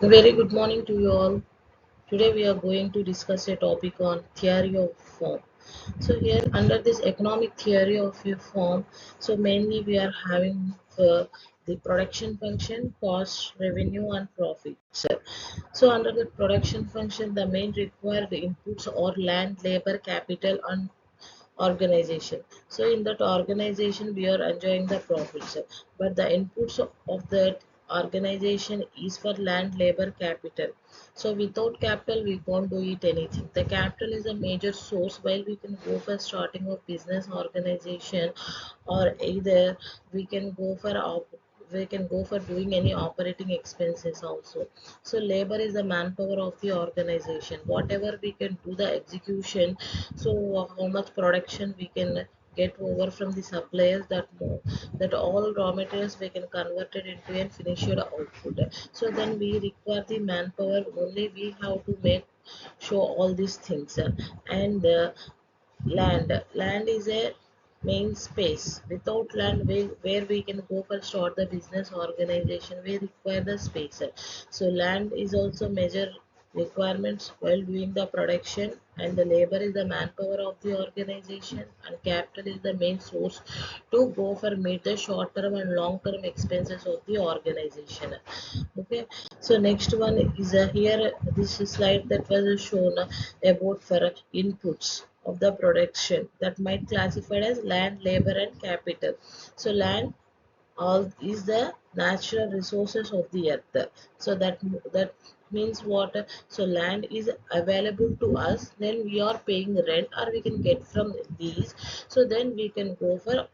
Very good morning to you all. Today we are going to discuss a topic on theory of form. So here under this economic theory of a form, so mainly we are having the production function, cost, revenue and profits. So under the production function, the main required inputs are land, labor, capital and organization. So in that organization we are enjoying the profits, but the inputs of that organization is for land, labor, capital. So without capital we can't do it anything. The capital is a major source while we can go for starting of business organization, or either we can go for doing any operating expenses also. So labor is the manpower of the organization. Whatever we can do the execution, so how much production we can get over from the suppliers, that all raw materials we can convert it into a finished output. So then we require the manpower, only we have to make show all these things. And land is a main space. Without land, where we can go for start the business organization, we require the space. So land is also major requirements while doing the production, and the labor is the manpower of the organization, and capital is the main source to go for meet the short term and long term expenses of the organization. Okay, so next one is here this slide that was shown about for inputs of the production that might classified as land, labor and capital. So land all is the natural resources of the earth. So that means what? So land is available to us, then we are paying rent or we can get from these. So then we can go for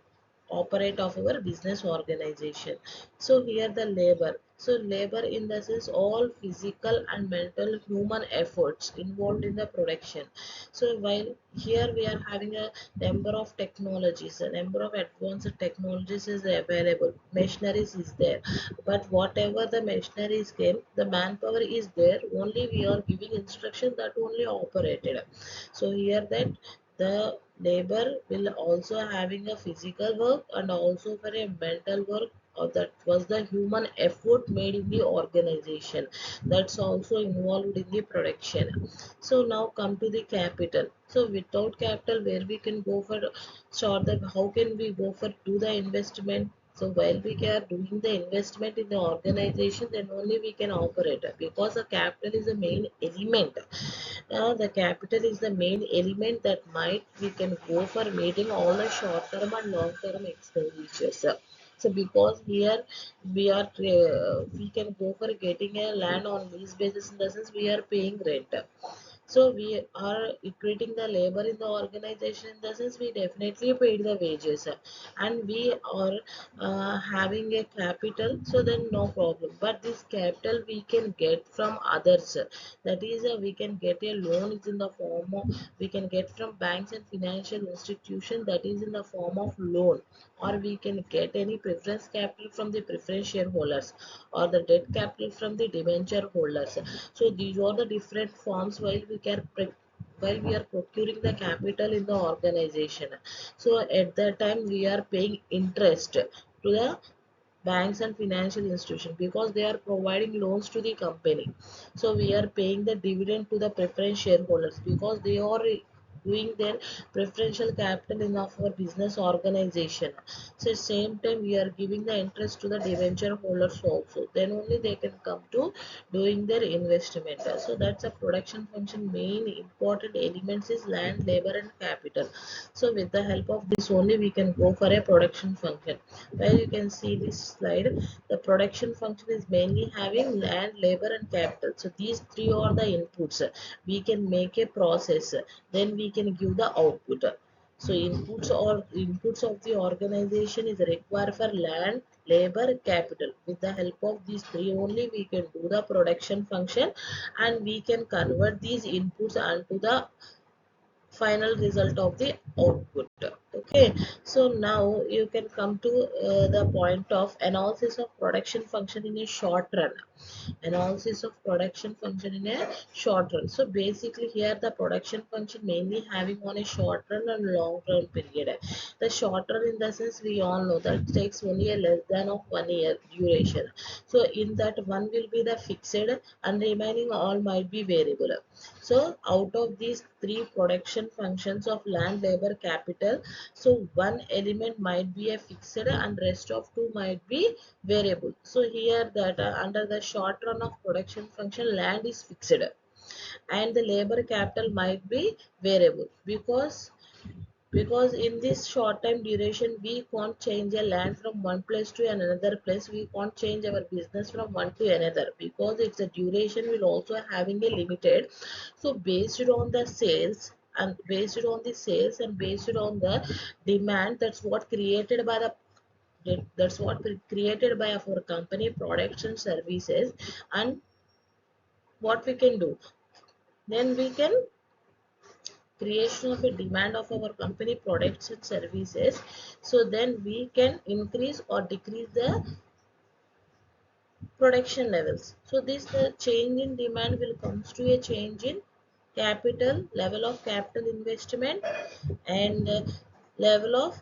operate of our business organization. So here the labor, so labor in the sense all physical and mental human efforts involved in the production. So while here we are having a number of technologies, a number of advanced technologies is available, machineries is there, but whatever the machineries came, the manpower is there, only we are giving instruction that only operated. So here that the labor will also having a physical work and also for a mental work, or that was the human effort made in the organization, that's also involved in the production. So now come to the capital. So without capital, where we can go for start the, how can we go for do the investment? So while we are doing the investment in the organization, then only we can operate, because the capital is the main element. The capital is the main element that might we can go for meeting all the short term and long term expenditures. So because here we can go for getting a land on lease basis, in the sense we are paying rent. So we are equating the labor in the organization, in the sense we definitely paid the wages, and we are having a capital, so then no problem. But this capital we can get from others, that is we can get a loan is in the form of, we can get from banks and financial institution, that is in the form of loan, or we can get any preference capital from the preference shareholders, or the debt capital from the debenture holders. So these are the different forms while we are procuring the capital in the organization. So at that time we are paying interest to the banks and financial institutions, because they are providing loans to the company. So we are paying the dividend to the preference shareholders, because they are doing their preferential capital in of our business organization. So same time we are giving the interest to the debenture holders also, then only they can come to doing their investment. So that's a production function. Main important elements is land, labor and capital. So with the help of this only we can go for a production function. Where you can see this slide, the production function is mainly having land, labor and capital. So these three are the inputs. We can make a process, then we can give the output. So inputs of the organization is required for land, labor, capital. With the help of these three only we can do the production function, and we can convert these inputs onto the final result of the output. Okay, so now you can come to the point of analysis of production function in a short run. Analysis of production function in a short run. So basically here the production function mainly having on a short run and long run period. The short run in the sense we all know that takes only a less than of 1 year duration. So in that one will be the fixed and remaining all might be variable. So out of these three production functions of land, labor, capital, so one element might be a fixed and rest of two might be variable. So here that under the short run of production function, land is fixed and the labor capital might be variable, because in this short time duration we can't change a land from one place to another place. We can't change our business from one to another because it's a duration will also having a limited. So based on the sales and based on the sales and based on the demand, that's what created by our company products and services. And what we can do, then we can creation of a demand of our company products and services, so then we can increase or decrease the production levels. So this the change in demand will comes to a change in capital, level of capital investment, and level of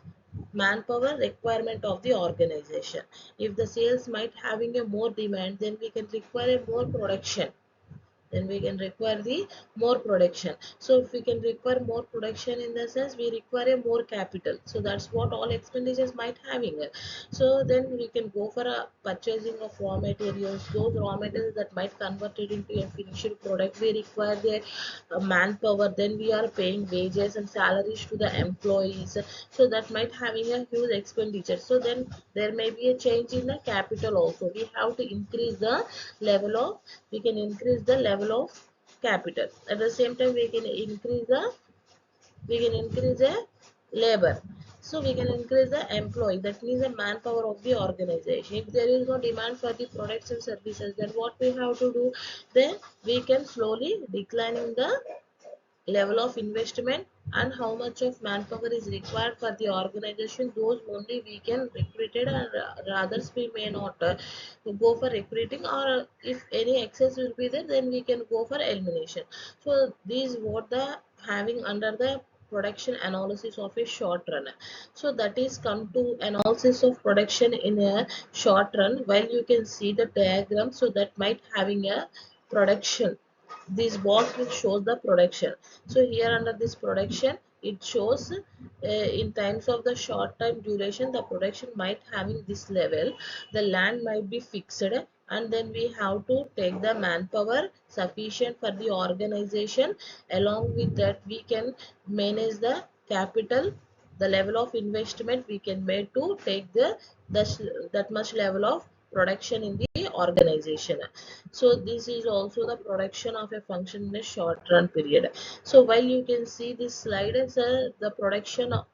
manpower requirement of the organization. If the sales might having a more demand, then we can require a more production, then we can require the more production. So if we can require more production, in the sense we require a more capital, so that's what all expenditures might having. So then we can go for a purchasing of raw materials, those raw materials that might convert it into a finished product. We require the manpower, then we are paying wages and salaries to the employees, so that might having a huge expenditure. So then there may be a change in the capital also. We have to increase the level of, we can increase the level of capital. At the same time we can increase the labor. So we can increase the employee, that means the manpower of the organization. If there is no demand for the products and services, then what we have to do, then we can slowly declining the level of investment and how much of manpower is required for the organization. Those only we can recruit it, and others we may not go for recruiting, or if any excess will be there, then we can go for elimination. So these what the having under the production analysis of a short run. So that is come to analysis of production in a short run. While you can see the diagram, so that might having a production, this box will show the production. So here under this production, it shows in times of the short time duration, the production might having this level, the land might be fixed, and then we have to take the manpower sufficient for the organization. Along with that, we can manage the capital, the level of investment we can make to take that much level of production in the organization. So this is also the production of a function in a short run period. So while you can see this slide as the production of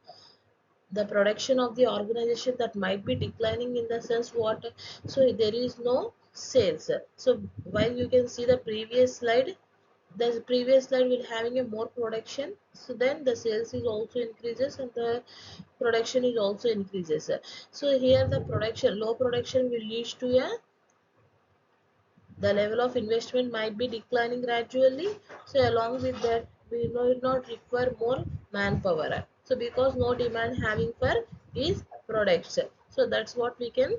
the organization that might be declining, in the sense what, so there is no sales. So while you can see the previous slide will having a more production, so then the sales is also increases and the production is also increases. So here the production, low production will lead to a, the level of investment might be declining gradually. So along with that, we will not require more manpower. So because no demand having for these products. So that's what we can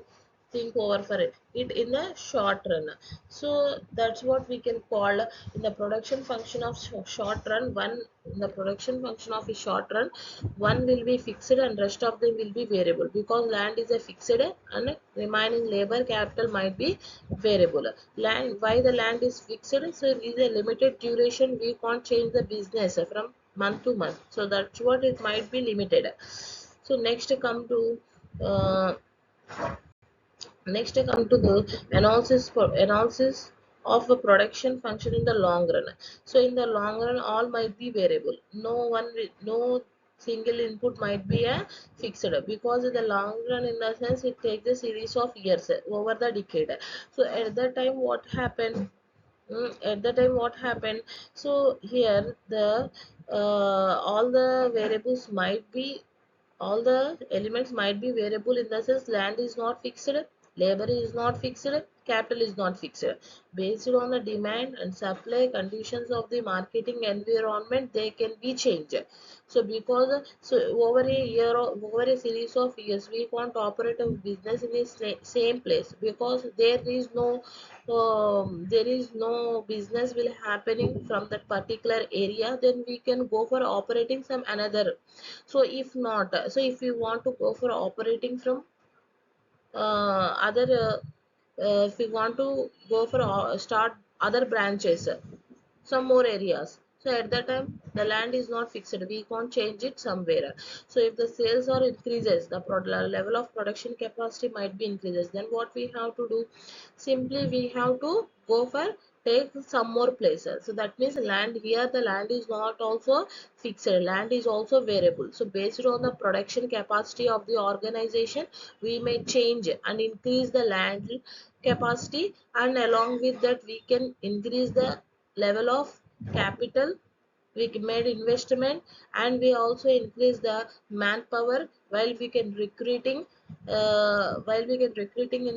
think over for it in the short run. So that's what we can call in the production function of short run. One, in the production function of a short run, one will be fixed and rest of them will be variable, because land is a fixed and remaining labor capital might be variable. Land, why the land is fixed, so it is a limited duration, we can't change the business from month to month, so that's what it might be limited. So uh, next come to the analysis of a production function in the long run. So in the long run, all might be variable, no single input might be a fixed, because in the long run, in the sense it takes a series of years over the decade. So at that time what happened, at the time what happened, so here the all the variables might be all the elements might be variable, in the sense land is not fixed, labor is not fixed, capital is not fixed. Based on the demand and supply conditions of the marketing environment, they can be changed. So because so over a year or over a series of years, we can't operate a business in the same place, because there is no business will happening from that particular area. Then we can go for operating some another. So if not, so if we want to go for operating from other if we want to go for start other branches, some more areas, so at that time the land is not fixed, we can't change it somewhere. So if the sales are increases, the level of production capacity might be increases, then what we have to do, simply we have to go for take some more places. So that means land, here the land is not also fixed, land is also variable. So based on the production capacity of the organization, we may change and increase the land capacity, and along with that we can increase the level of capital, we made investment, and we also increase the manpower, while we can recruiting in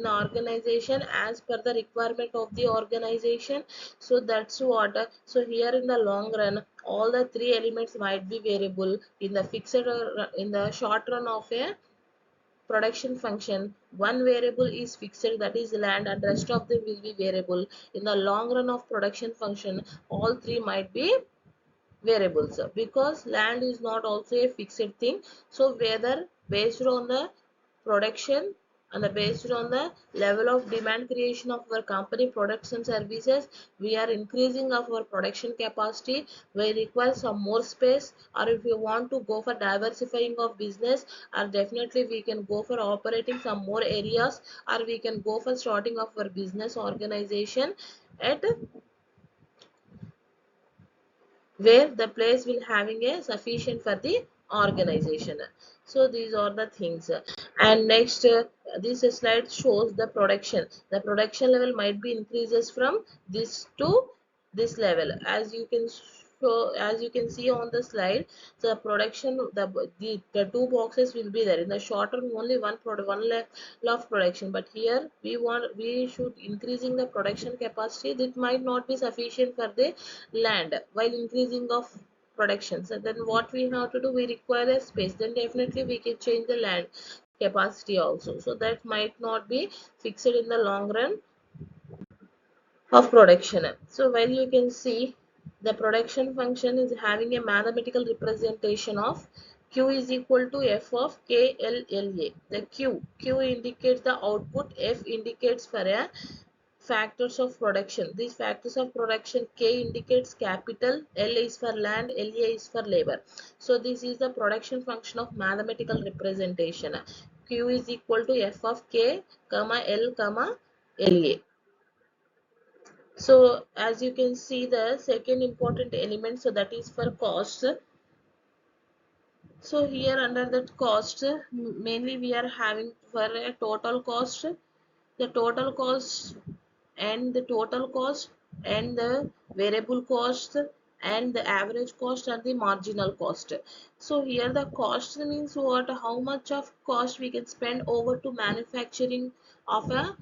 the organization as per the requirement of the organization. So that's what so here in the long run, all the three elements might be variable. In the fixed in the short run of a production function, one variable is fixed, that is land, and rest of them will be variable. In the long run of production function, all three might be variables, because land is not also a fixed thing. So whether based on the production and based on the level of demand creation of our company products and services, we are increasing of our production capacity, we require some more space, or if you want to go for diversifying of business, or definitely we can go for operating some more areas, or we can go for starting of our business organization at where the place will having a sufficient for the organization. So these are the things. And next this slide shows the production level might be increases from this to this level, as you can show, as you can see on the slide. So the production, the two boxes will be there. In the short term only one product, one level of production, but here we should increasing the production capacity, that might not be sufficient for the land while increasing of production. So then what we have to do, we require a space, then definitely we can change the land capacity also. So that might not be fixed in the long run of production. So while you can see the production function is having a mathematical representation of Q is equal to F of KLLA. The Q indicates the output, F indicates for a factors of production. These factors of production, K indicates capital, L is for land, LA is for labor. So this is the production function of mathematical representation. Q is equal to F of K, comma L, comma LA. So as you can see the second important element, so that is for cost. So here under that cost, mainly we are having for a total cost, the total cost and the total cost and the variable cost and the average cost and the marginal cost. So here the cost means what, how much of cost we can spend over to manufacturing of a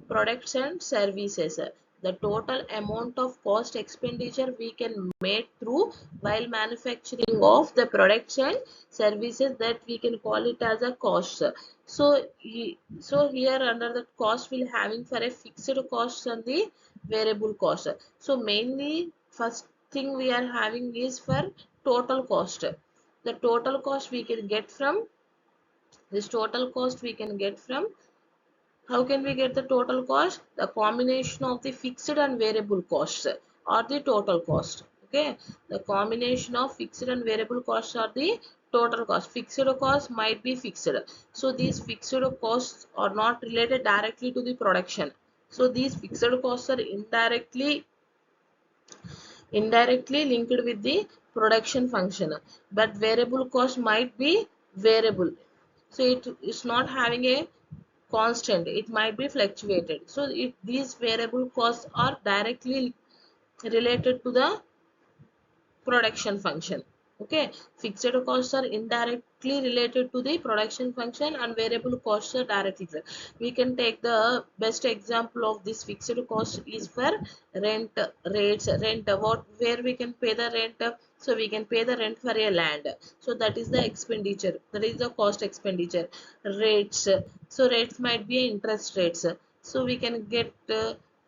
products and services, the total amount of cost expenditure we can make through while manufacturing of the products and services, that we can call it as a cost. So so here under the cost we'll having for a fixed cost and the variable cost. So mainly first thing we are having is for total cost. The total cost we can get from this total cost we can get from, how can we get the total cost? The combination of the fixed and variable costs or the total cost. Okay, the combination of fixed and variable costs are the total cost. Fixed cost might be fixed. So these fixed costs are not related directly to the production. So these fixed costs are indirectly linked with the production function. But variable cost might be variable. So it is not having a constant, it might be fluctuated. So these variable costs are directly related to the production function. Okay, fixed costs are indirect directly related to the production function, and variable costs are directly related. We can take the best example of this fixed cost is for rent rates. Rent, what, where we can pay the rent. So we can pay the rent for a land, so that is the expenditure, that is the cost expenditure. Rates, so rates might be interest rates, so we can get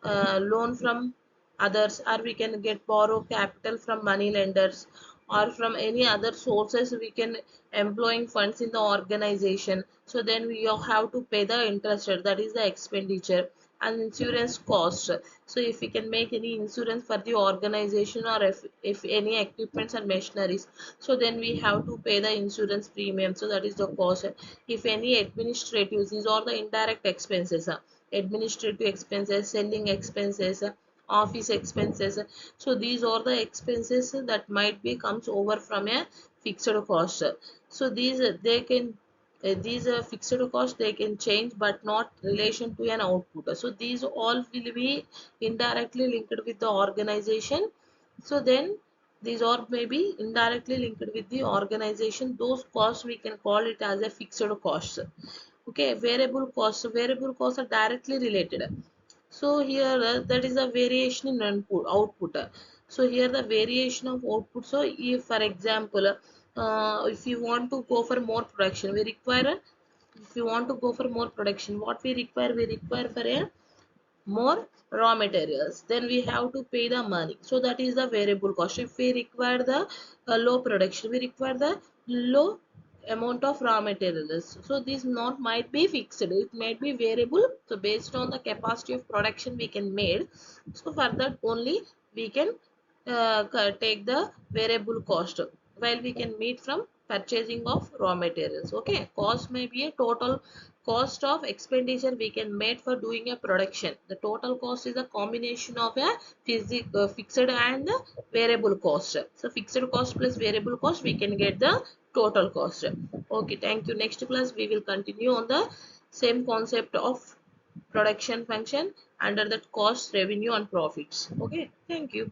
loan from others, or we can get borrow capital from money lenders, or from any other sources we can employing funds in the organization. So then we have to pay the interest rate, that is the expenditure. And insurance cost, so if we can make any insurance for the organization, or if any equipments and machineries, so then we have to pay the insurance premium, so that is the cost. If any administrative, these are the indirect expenses, administrative expenses, selling expenses, office expenses. So these are the expenses that might be comes over from a fixed cost. So they can these fixed cost they can change, but not relation to an output. So these all will be indirectly linked with the organization. So then these are maybe indirectly linked with the organization. Those costs we can call it as a fixed cost. Okay, variable costs are directly related. So here that is a variation in input output. So here the variation of output. So if for example, if you want to go for more production, we require, if you want to go for more production, what we require for a more raw materials, then we have to pay the money. So that is the variable cost. If we require the low production, we require the low amount of raw materials. So this not might be fixed, it might be variable. So based on the capacity of production we can made, so for that only we can take the variable cost, while we can meet from purchasing of raw materials. Okay, cost may be a total cost of expenditure we can make for doing a production. The total cost is a combination of a fixed and variable cost. So fixed cost plus variable cost we can get the total cost. Okay, thank you. Next class we will continue on the same concept of production function under that cost, revenue and profits. Okay, thank you.